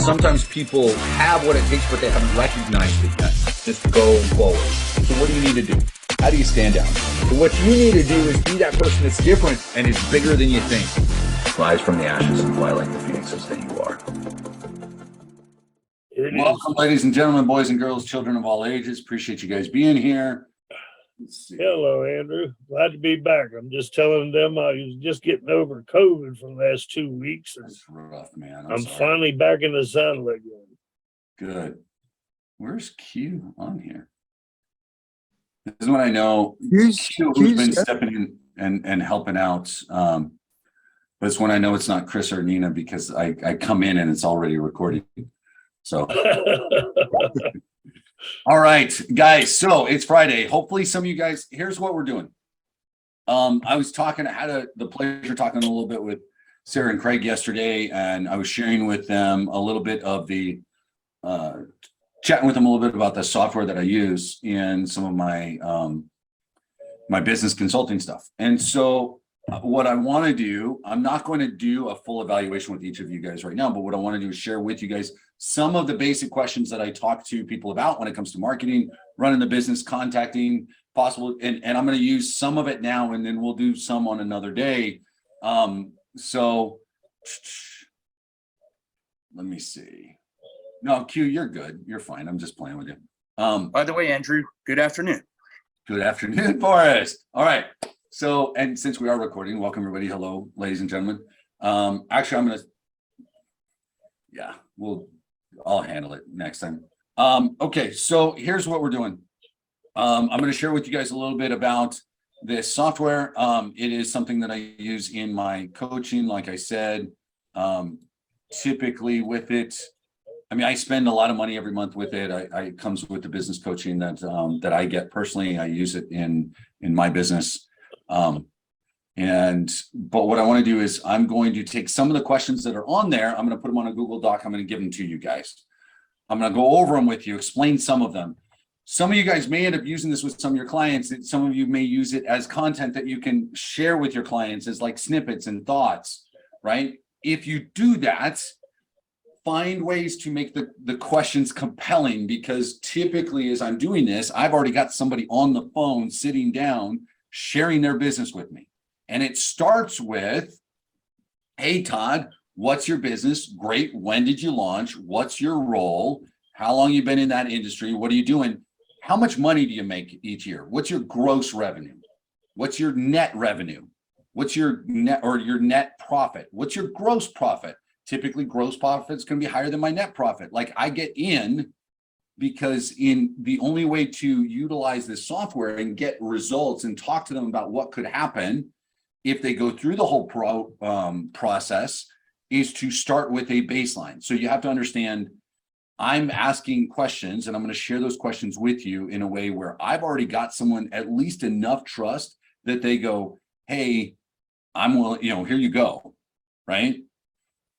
sometimes people have what it takes, but they haven't recognized it yet. Just go forward. So what do you need to do? How do you stand out? So what you need to do is be that person that's different and is bigger than you think. Rise from the ashes and fly like the phoenixes that you are. Welcome, ladies and gentlemen, boys and girls, children of all ages. Appreciate you guys being here. Hello, Andrew. Glad to be back. I'm just telling them I was just getting over COVID for the last 2 weeks. That's rough, man. I'm finally back in the saddle again. Good. Where's Q on here? This is when I know Q, who's been stepping in and helping out. But it's when I know it's not Chris or Nina, because I come in and it's already recording. So, all right, guys. So it's Friday. Hopefully some of you guys, here's what we're doing. I was talking, I had the pleasure talking a little bit with Sarah and Craig yesterday, and I was sharing with them a little bit of the, chatting with them a little bit about the software that I use in some of my, my business consulting stuff. And so what I want to do, I'm not going to do a full evaluation with each of you guys right now, but what I want to do is share with you guys some of the basic questions that I talk to people about when it comes to marketing, running the business, contacting possible, and I'm going to use some of it now, and then we'll do some on another day. So let me see. No, Q, you're good. You're fine. I'm just playing with you. By the way, Andrew, good afternoon. Good afternoon, Forrest. All right. So, and since we are recording, welcome everybody. Hello, ladies and gentlemen. Actually, I'm going to, yeah, I'll handle it next time. Okay, so here's what we're doing. I'm going to share with you guys a little bit about this software. It is something that I use in my coaching. Like I said, typically with it, I mean, I spend a lot of money every month with it. It comes with the business coaching that I get personally. I use it in my business. But what I want to do is I'm going to take some of the questions that are on there. I'm going to put them on a Google Doc. I'm going to give them to you guys. I'm going to go over them with you, explain some of them. Some of you guys may end up using this with some of your clients. Some of you may use it as content that you can share with your clients as like snippets and thoughts, right? If you do that, find ways to make the questions compelling, because typically as I'm doing this, I've already got somebody on the phone sitting down, sharing their business with me. And it starts with, hey, Todd, what's your business? Great. When did you launch? What's your role? How long you been in that industry? What are you doing? How much money do you make each year? What's your gross revenue? What's your net revenue? What's your net or your net profit? What's your gross profit? Typically, gross profits can be higher than my net profit. Like I get in because the only way to utilize this software and get results and talk to them about what could happen if they go through the whole process is to start with a baseline. So you have to understand, I'm asking questions and I'm going to share those questions with you in a way where I've already got someone at least enough trust that they go, hey, I'm willing, here you go, right?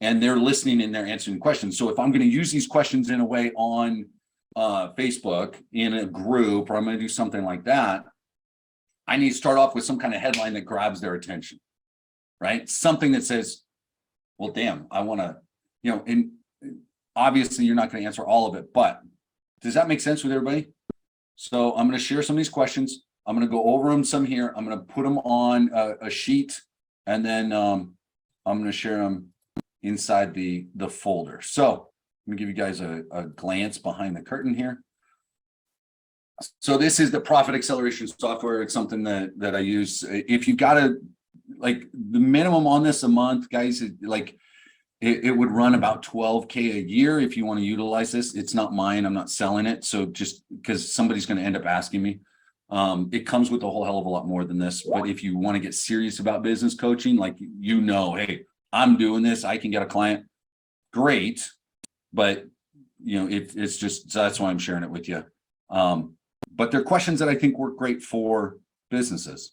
And they're listening and they're answering questions. So if I'm going to use these questions in a way on Facebook in a group, or I'm going to do something like that, I need to start off with some kind of headline that grabs their attention, right? Something that says, well, damn, I want to, and obviously you're not going to answer all of it, but does that make sense with everybody? So I'm going to share some of these questions. I'm going to go over them some here. I'm going to put them on a sheet, and then I'm going to share them inside the folder. So let me give you guys a glance behind the curtain here. So this is the profit acceleration software. It's something that I use. If you got like the minimum on this a month, guys, it would run about 12K a year if you want to utilize this. It's not mine. I'm not selling it. So just because somebody's going to end up asking me, it comes with a whole hell of a lot more than this. But if you want to get serious about business coaching, like, hey, I'm doing this, I can get a client, great. But it's just, so that's why I'm sharing it with you. But they're questions that I think work great for businesses.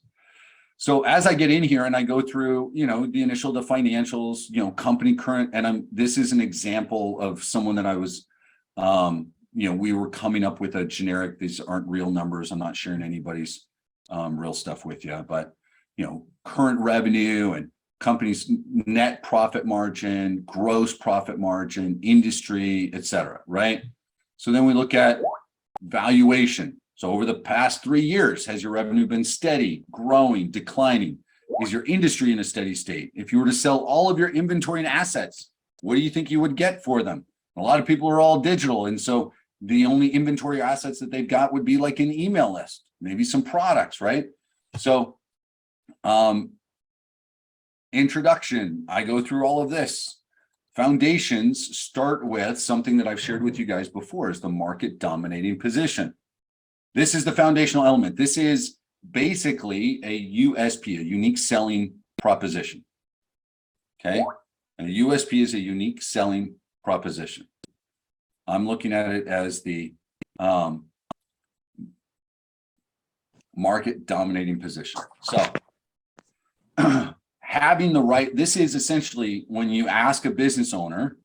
So as I get in here and I go through, the financials, company current, and this is an example of someone that I was, we were coming up with a generic, these aren't real numbers. I'm not sharing anybody's real stuff with you, but, current revenue and company's net profit margin, gross profit margin, industry, et cetera, right? So then we look at valuation. So over the past 3 years, has your revenue been steady, growing, declining? Is your industry in a steady state? If you were to sell all of your inventory and assets, what do you think you would get for them? A lot of people are all digital. And so the only inventory assets that they've got would be like an email list, maybe some products, right? So, introduction, I go through all of this. Foundations start with something that I've shared with you guys before, is the market dominating position. This is the foundational element. This is basically a USP, a unique selling proposition. Okay. And a USP is a unique selling proposition. I'm looking at it as the market dominating position. So having the right, this is essentially when you ask a business owner,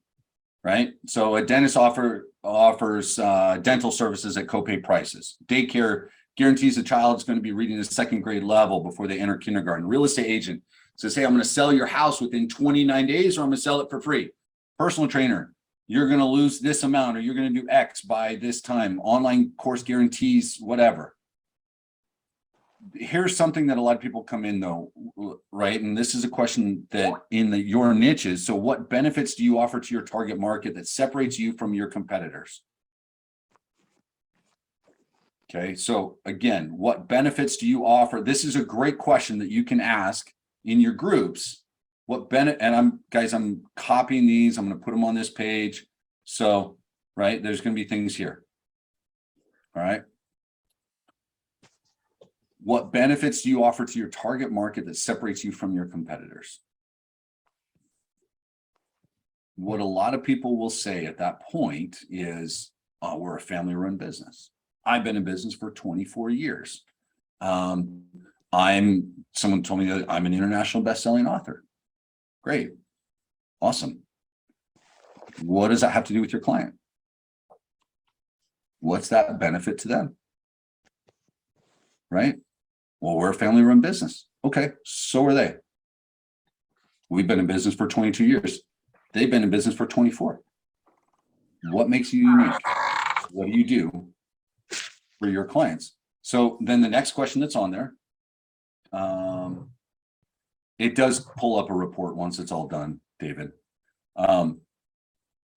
right? So a dentist offers dental services at copay prices. Daycare guarantees a child is going to be reading the 2nd grade level before they enter kindergarten. Real estate agent says, hey, I'm going to sell your house within 29 days or I'm going to sell it for free. Personal trainer, you're going to lose this amount or you're going to do X by this time. Online course guarantees, whatever. Here's something that a lot of people come in though, right? And this is a question that in your niches. So what benefits do you offer to your target market that separates you from your competitors? Okay, so again, what benefits do you offer? This is a great question that you can ask in your groups. What benefit, and I'm copying these, I'm going to put them on this page. So, right, there's going to be things here. All right. What benefits do you offer to your target market that separates you from your competitors? What a lot of people will say at that point is, oh, we're a family-run business. I've been in business for 24 years. Someone told me that I'm an international best-selling author. Great. Awesome. What does that have to do with your client? What's that benefit to them? Right? Well, we're a family-run business. Okay, so are they. We've been in business for 22 years. They've been in business for 24. What makes you unique? What do you do for your clients? So then the next question that's on there, it does pull up a report once it's all done, David.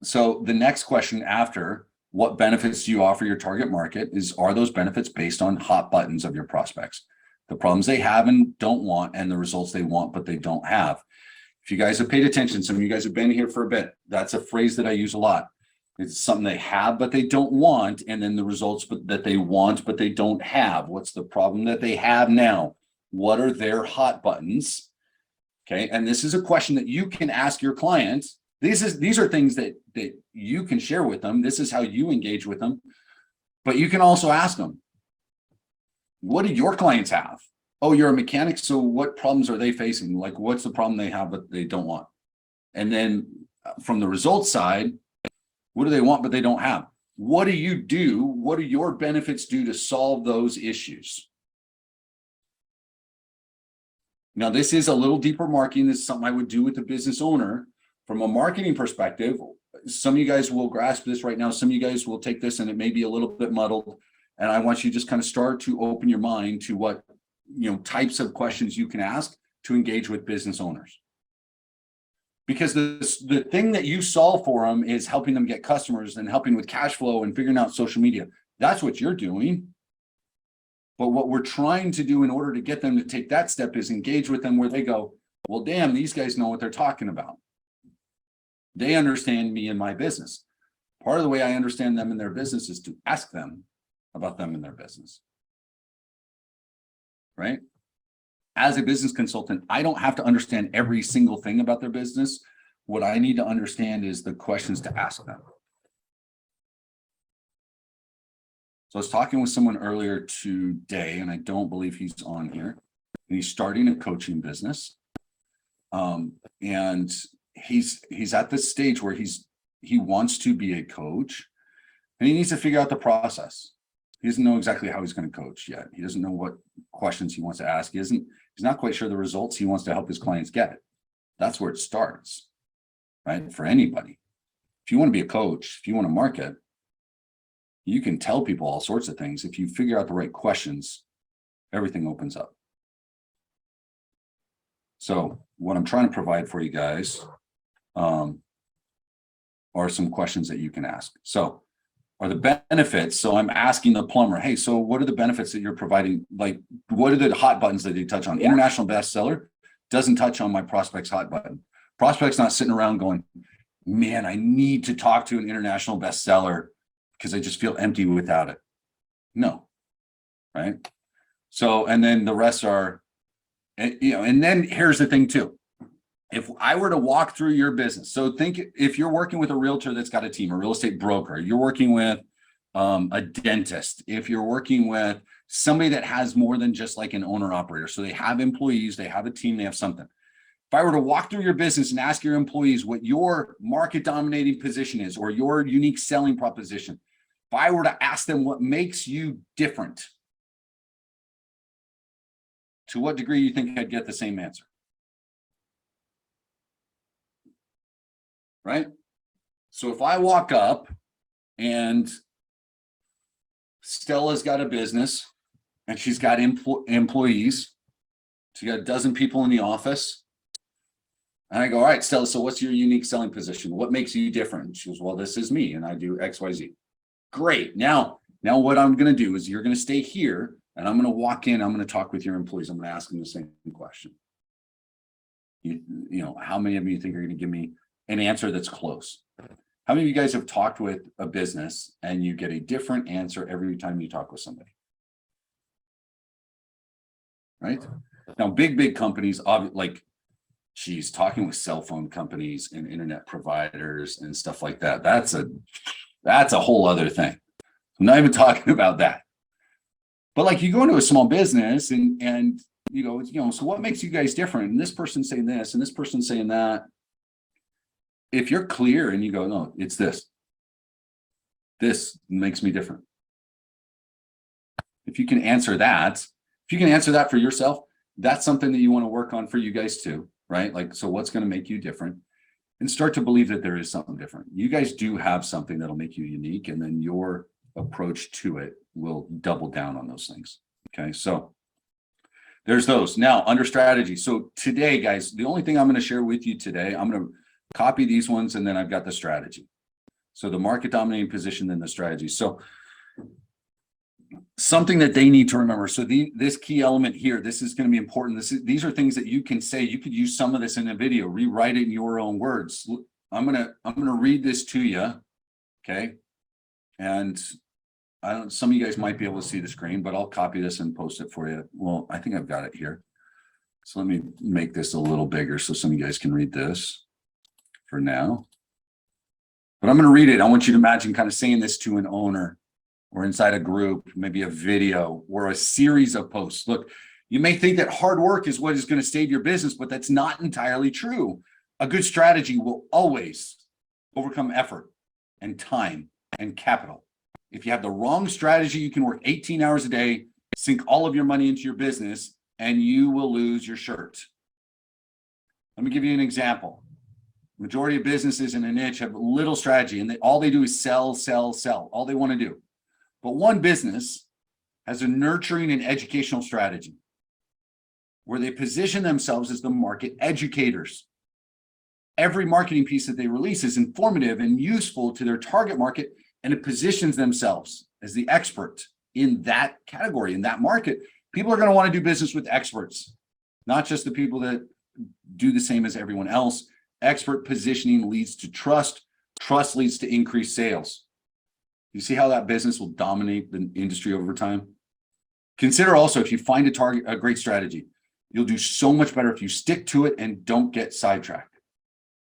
So the next question after what benefits do you offer your target market is, are those benefits based on hot buttons of your prospects? The problems they have and don't want, and the results they want, but they don't have. If you guys have paid attention, some of you guys have been here for a bit. That's a phrase that I use a lot. It's something they have, but they don't want, and then the results that they want, but they don't have. What's the problem that they have now? What are their hot buttons? Okay, and this is a question that you can ask your clients. These are things that you can share with them. This is how you engage with them. But you can also ask them, what do your clients have? Oh, you're a mechanic, so what problems are they facing? Like, what's the problem they have but they don't want? And then from the results side, what do they want but they don't have? What do you do? What do your benefits do to solve those issues? Now, this is a little deeper marketing. This is something I would do with the business owner. From a marketing perspective, some of you guys will grasp this right now. Some of you guys will take this and it may be a little bit muddled. And I want you to just kind of start to open your mind to what, types of questions you can ask to engage with business owners. Because the thing that you solve for them is helping them get customers and helping with cash flow and figuring out social media. That's what you're doing. But what we're trying to do in order to get them to take that step is engage with them where they go, well, damn, these guys know what they're talking about. They understand me and my business. Part of the way I understand them and their business is to ask them about them and their business. Right? As a business consultant, I don't have to understand every single thing about their business. What I need to understand is the questions to ask them. So I was talking with someone earlier today, and I don't believe he's on here. And he's starting a coaching business. And he's at this stage where he wants to be a coach, and he needs to figure out the process. He doesn't know exactly how he's going to coach yet. He doesn't know what questions he wants to ask. He's not quite sure the results he wants to help his clients get. That's where it starts, right? For anybody. If you want to be a coach, if you want to market, you can tell people all sorts of things. If you figure out the right questions, everything opens up. So what I'm trying to provide for you guys are some questions that you can ask. So are the benefits? So I'm asking the plumber, hey, so what are the benefits that you're providing? Like, what are the hot buttons that you touch on? International bestseller doesn't touch on my prospect's hot button. Prospect's not sitting around going, man, I need to talk to an international bestseller because I just feel empty without it. No, right? So, and then the rest are, and then here's the thing too. If I were to walk through your business, so think if you're working with a realtor that's got a team, a real estate broker, you're working with a dentist, if you're working with somebody that has more than just like an owner operator, so they have employees, they have a team, they have something. If I were to walk through your business and ask your employees what your market dominating position is or your unique selling proposition, if I were to ask them what makes you different, to what degree you think I'd get the same answer? Right? So if I walk up and Stella's got a business and she's got employees, she got a dozen people in the office, and I go, all right, Stella, so what's your unique selling position? What makes you different? She goes, well, this is me and I do X, Y, Z. Great. Now what I'm going to do is you're going to stay here and I'm going to walk in, I'm going to talk with your employees. I'm going to ask them the same question. You know, how many of you think are going to give me an answer that's close? How many of you guys have talked with a business and you get a different answer every time you talk with somebody? Right? Now, big companies, like she's talking with cell phone companies and internet providers and stuff like that. That's a whole other thing. I'm not even talking about that. But like you go into a small business and you go, so what makes you guys different? And this person's saying this and this person's saying that. If you're clear and you go, no, it's this. This makes me different. If you can answer that, for yourself, that's something that you want to work on for you guys too, right? Like, so what's going to make you different? And start to believe that there is something different. You guys do have something that'll make you unique, and then your approach to it will double down on those things. Okay, so there's those. Now, under strategy. So today, guys, the only thing I'm going to share with you today, I'm going to copy these ones, and then I've got the strategy. So the market dominating position, then the strategy. So something that they need to remember. So this key element here, this is going to be important. These are things that you can say. You could use some of this in a video, rewrite it in your own words. I'm gonna read this to you, okay? And some of you guys might be able to see the screen, but I'll copy this and post it for you. Well, I think I've got it here. So let me make this a little bigger so some of you guys can read this for now. But I'm going to read it. I want you to imagine kind of saying this to an owner or inside a group, maybe a video or a series of posts. Look, you may think that hard work is what is going to save your business, but that's not entirely true. A good strategy will always overcome effort and time and capital. If you have the wrong strategy, you can work 18 hours a day, sink all of your money into your business, and you will lose your shirt. Let me give you an example. Majority of businesses in a niche have little strategy, and all they do is sell, sell, sell. All they want to do. But one business has a nurturing and educational strategy where they position themselves as the market educators. Every marketing piece that they release is informative and useful to their target market, and it positions themselves as the expert in that category, in that market. People are going to want to do business with experts, not just the people that do the same as everyone else. Expert positioning leads to trust. Trust leads to increased sales. You see how that business will dominate the industry over time? Consider also, if you find a great strategy, you'll do so much better if you stick to it and don't get sidetracked.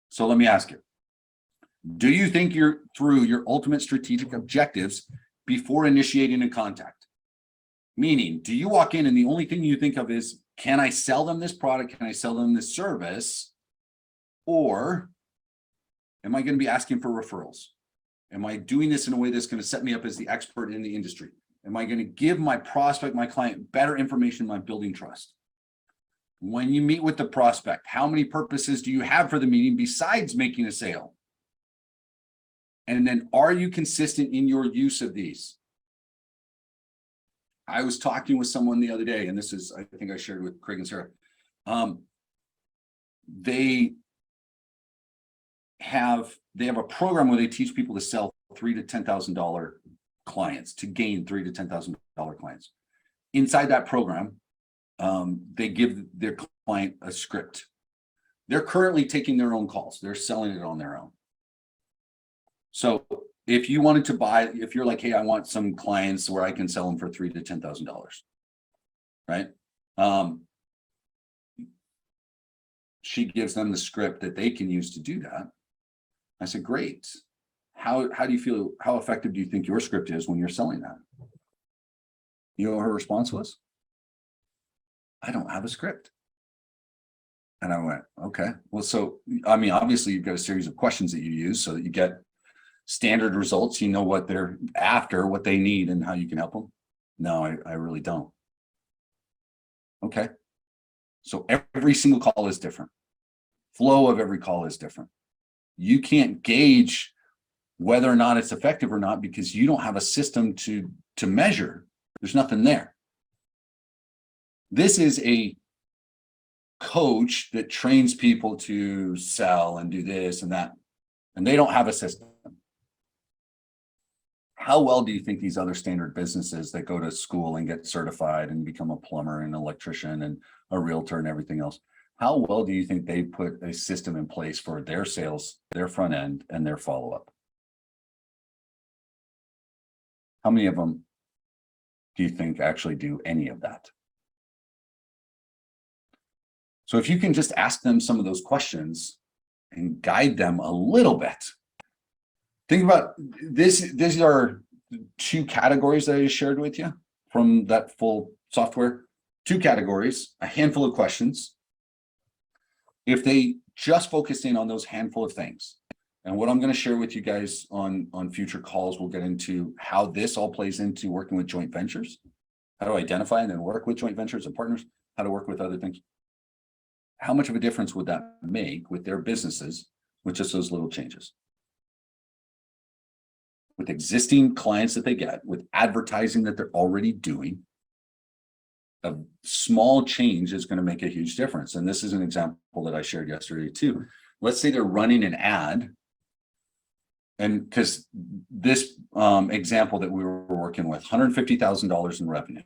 So let me ask you, do you think you're through your ultimate strategic objectives before initiating a contact? Meaning, do you walk in and the only thing you think of is, can I sell them this product? Can I sell them this service? Or am I going to be asking for referrals? Am I doing this in a way that's going to set me up as the expert in the industry? Am I going to give my prospect, my client, better information by building trust? When you meet with the prospect, how many purposes do you have for the meeting besides making a sale? And then are you consistent in your use of these? I was talking with someone the other day, and this is, I think I shared with Craig and Sarah. They have a program where they teach people to sell $3,000 to $10,000 clients, to gain $3,000 to $10,000 clients. Inside that program, they give their client a script. They're currently taking their own calls. They're selling it on their own. So if you wanted to buy, if you're like, hey, I want some clients where I can sell them for $3,000 to $10,000, right? She gives them the script that they can use to do that. I said, great. How do you feel? How effective do you think your script is when you're selling that? You know what her response was? I don't have a script. And I went, okay, well, so, I mean, obviously you've got a series of questions that you use so that you get standard results. You know what they're after, what they need, and how you can help them. No, I really don't. Okay. So every single call is different. Flow of every call is different. You can't gauge whether or not it's effective or not because you don't have a system to measure. There's nothing there. This is a coach that trains people to sell and do this and that, and they don't have a system. How well do you think these other standard businesses that go to school and get certified and become a plumber and an electrician and a realtor and everything else, how well do you think they put a system in place for their sales, their front end, and their follow-up? How many of them do you think actually do any of that? So if you can just ask them some of those questions and guide them a little bit. Think about this. These are two categories that I just shared with you from that full software. Two categories, a handful of questions. If they just focus in on those handful of things, and what I'm going to share with you guys on future calls, we'll get into how this all plays into working with joint ventures, how to identify and then work with joint ventures and partners, how to work with other things. How much of a difference would that make with their businesses with just those little changes? With existing clients that they get, with advertising that they're already doing, a small change is going to make a huge difference. And this is an example that I shared yesterday too. Let's say they're running an ad. And because this example that we were working with, $150,000 in revenue.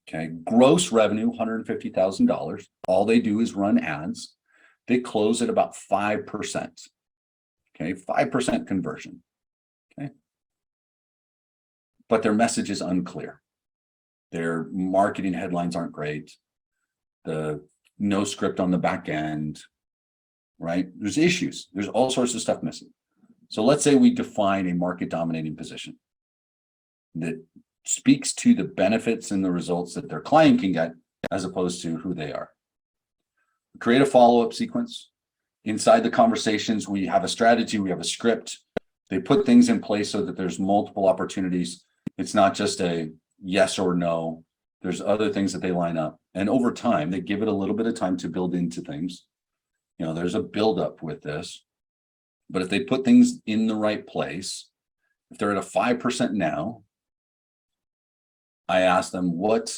Okay, gross revenue, $150,000. All they do is run ads. They close at about 5%. Okay, 5% conversion. Okay, but their message is unclear. Their marketing headlines aren't great. No script on the back end, right? There's issues. There's all sorts of stuff missing. So let's say we define a market dominating position that speaks to the benefits and the results that their client can get as opposed to who they are. Create a follow-up sequence. Inside the conversations, we have a strategy, we have a script. They put things in place so that there's multiple opportunities. It's not just a yes or no. There's other things that they line up. And over time, they give it a little bit of time to build into things. You know, there's a buildup with this. But if they put things in the right place, if they're at a 5% now, I ask them, what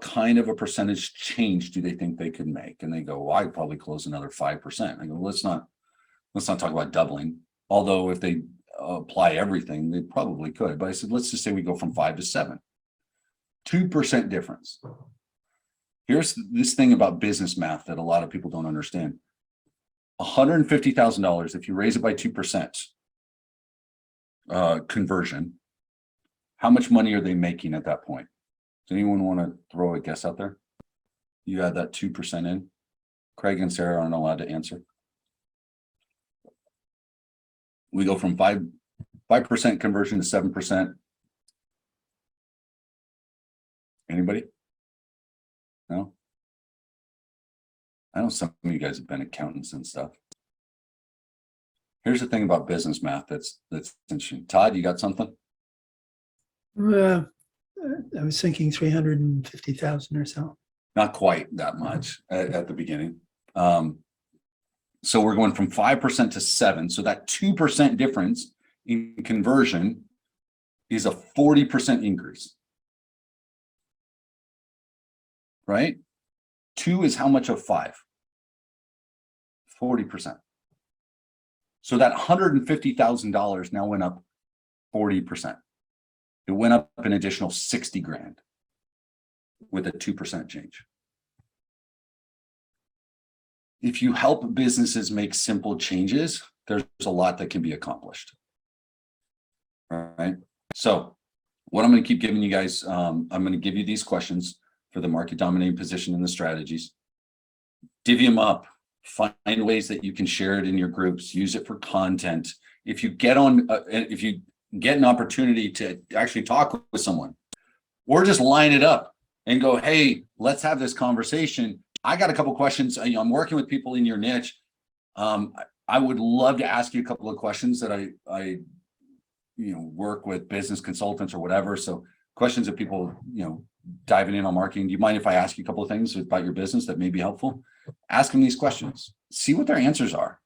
kind of a percentage change do they think they could make? And they go, well, I'd probably close another 5%. I go, let's not talk about doubling. Although if they apply everything, they probably could. But I said, let's just say we go from 5 to 7. 2% difference. Here's this thing about business math that a lot of people don't understand. $150,000, if you raise it by 2% conversion, how much money are they making at that point? Does anyone want to throw a guess out there? You add that 2% in. Craig and Sarah aren't allowed to answer. We go from 5% conversion to 7%. Anybody? No? I know some of you guys have been accountants and stuff. Here's the thing about business math that's interesting. Todd, you got something? I was thinking 350,000 or so. not quite that much at the beginning. So we're going from 5% to 7%. So that 2% difference in conversion is a 40% increase. Right? 2 is how much of 5? 40%. So that $150,000 now went up 40%. It went up an additional 60 grand with a 2% change. If you help businesses make simple changes, there's a lot that can be accomplished. All right. So what I'm going to keep giving you guys, I'm going to give you these questions for the market dominating position and the strategies. Divvy them up. Find ways that you can share it in your groups. Use it for content. If you get on, if you get an opportunity to actually talk with someone, or just line it up and go, hey, let's have this conversation. I got a couple questions. I'm working with people in your niche. I would love to ask you a couple of questions that I work with business consultants or whatever. So questions that people, diving in on marketing. Do you mind if I ask you a couple of things about your business that may be helpful? Ask them these questions. See what their answers are.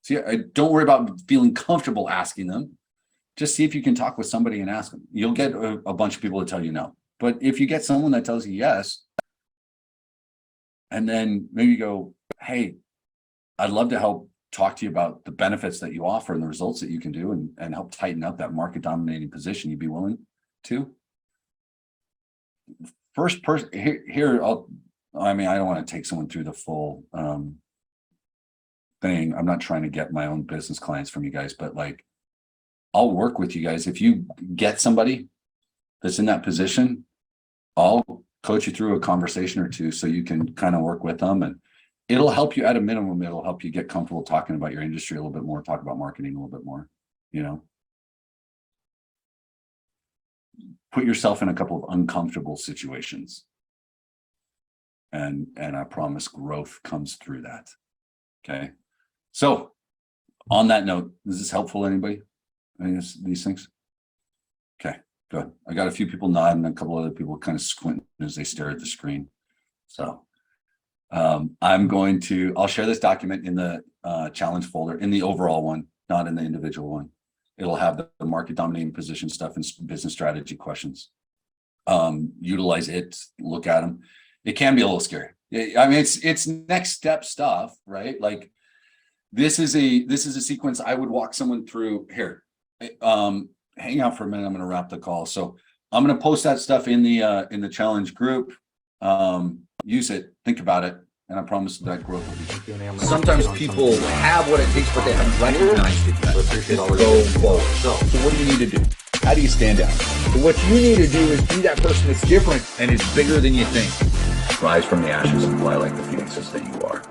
See, don't worry about feeling comfortable asking them. Just see if you can talk with somebody and ask them. You'll get a bunch of people to tell you no. But if you get someone that tells you yes, and then maybe go, hey, I'd love to help talk to you about the benefits that you offer and the results that you can do and help tighten up that market dominating position, you'd be willing to? First person here, I don't want to take someone through the full thing. I'm not trying to get my own business clients from you guys, but like, I'll work with you guys. If you get somebody that's in that position, I'll coach you through a conversation or two so you can kind of work with them, and it'll help you at a minimum. It'll help you get comfortable talking about your industry a little bit more, talk about marketing a little bit more, Put yourself in a couple of uncomfortable situations. And I promise growth comes through that. Okay. So on that note, is this helpful to anybody? Any of these things? Okay, good. I got a few people nodding and a couple other people kind of squinting as they stare at the screen. So I'll share this document in the challenge folder, in the overall one, not in the individual one. It'll have the market dominating position stuff and business strategy questions. Utilize it, look at them. It can be a little scary. I mean, it's next step stuff, right? Like this is a sequence I would walk someone through here. Hang out for a minute. I'm going to wrap the call. So I'm going to post that stuff in the challenge group. Use it, think about it, and I promise that growth will be. Sometimes people have what it takes, but they haven't recognized it yet. Just go forward. So what do you need to do? How do you stand out? So what you need to do is be that person that's different and is bigger than you think. Rise from the ashes and fly like the phoenixes that you are.